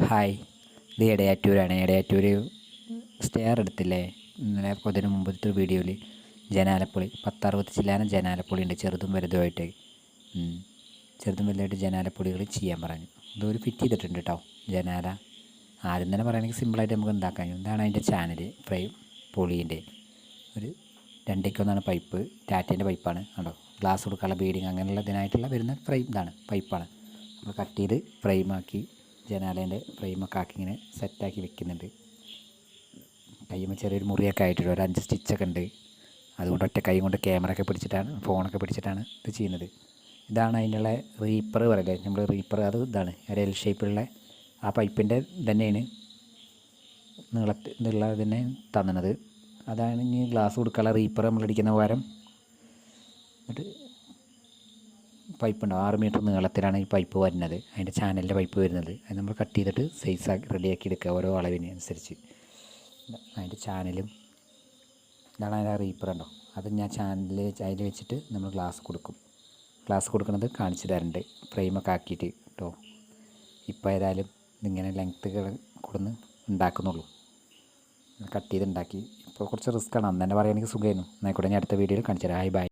Hi, ഇത് എടയാറ്റൂരാണ്. Edayattoor stair എടുത്തില്ലേ? ഇന്നലെ അതിന് മുമ്പത്തെ വീഡിയോയിൽ ജനാലപ്പൊളി 10-60 ചില്ലാനം ജനാലപ്പൊളി ഉണ്ട്, ചെറുതും വലുതുമായിട്ട്. ചെറുതും വലുതായിട്ട് ജനാലപ്പൊളികൾ ചെയ്യാൻ പറഞ്ഞു. ഇതൊരു ഫിറ്റ് ചെയ്തിട്ടുണ്ട് കേട്ടോ ജനാല. ആദ്യം തന്നെ പറയുകയാണെങ്കിൽ സിമ്പിളായിട്ട് നമുക്ക് ഉണ്ടാക്കാൻ. ഇതാണ് അതിൻ്റെ ചാനൽ, ഫ്രെയിം പൊളീൻ്റെ ഒരു 2:1 പൈപ്പ്, ടാറ്റേൻ്റെ പൈപ്പാണ് കണ്ടോ. ഗ്ലാസ് കൊടുക്കാനുള്ള ബീഡിങ് അങ്ങനെയുള്ള ഇതിനായിട്ടുള്ള വരുന്ന ഫ്രെയിം ഇതാണ്, പൈപ്പാണ്. നമ്മൾ കട്ട് ചെയ്ത് ഫ്രെയിമാക്കി ജനാലേൻ്റെ ഫ്രെയിമൊക്കെ ആക്കി ഇങ്ങനെ സെറ്റാക്കി വെക്കുന്നുണ്ട്. കയ്യുമ്പോൾ ചെറിയൊരു മുറിയൊക്കെ ആയിട്ടുണ്ട്, ഒരു 5 സ്റ്റിച്ചൊക്കെ ഉണ്ട്. അതുകൊണ്ട് ഒറ്റ കൈ കൊണ്ട് ക്യാമറയൊക്കെ പിടിച്ചിട്ടാണ്, ഫോണൊക്കെ പിടിച്ചിട്ടാണ് ഇത് ചെയ്യുന്നത്. ഇതാണ് അതിനുള്ള റീപ്പർ പറയില്ലേ, നമ്മൾ റീപ്പർ, അത് ഇതാണ് ഒരു എൽ ഷേപ്പിലുള്ള ആ പൈപ്പിൻ്റെ തന്നെയാണ് ഇതുള്ള തന്നെ തന്നത്. അതാണ് ഇനി ഗ്ലാസ് കൊടുക്കാനുള്ള റീപ്പർ നമ്മൾ അടിക്കുന്ന പകരം. എന്നിട്ട് പൈപ്പ് ഉണ്ടാവും, 6 മീറ്റർ നീളത്തിലാണ് ഈ പൈപ്പ് വരുന്നത്, അതിൻ്റെ ചാനലിൻ്റെ പൈപ്പ് വരുന്നത്. അത് നമ്മൾ കട്ട് ചെയ്തിട്ട് സൈസാക്കി റെഡിയാക്കി എടുക്കുക ഓരോ അളവിന് അനുസരിച്ച്. അതിൻ്റെ ചാനലും ഇതാണ് അതിൻ്റെ റീപ്പർ ഉണ്ടോ. അത് ഞാൻ ചാനലിൽ അതിൽ വെച്ചിട്ട് നമ്മൾ ഗ്ലാസ് കൊടുക്കുന്നത് കാണിച്ചു തരുന്നുണ്ട്, ഫ്രെയിമൊക്കെ ആക്കിയിട്ട് കേട്ടോ. ഇപ്പോൾ ഏതായാലും ഇതിങ്ങനെ ലെങ്ത്തുകൾ കൊടുന്ന് ഉണ്ടാക്കുന്നുള്ളൂ, കട്ട് ചെയ്ത് ഉണ്ടാക്കി. ഇപ്പോൾ കുറച്ച് റിസ്ക്കാണ്, അന്ന് തന്നെ പറയുകയാണെങ്കിൽ സുഖമായിരുന്നു. എന്നായിക്കോട്ടെ, ഞാൻ അടുത്ത വീഡിയോയിൽ കാണിച്ചു തരാം. ബൈ.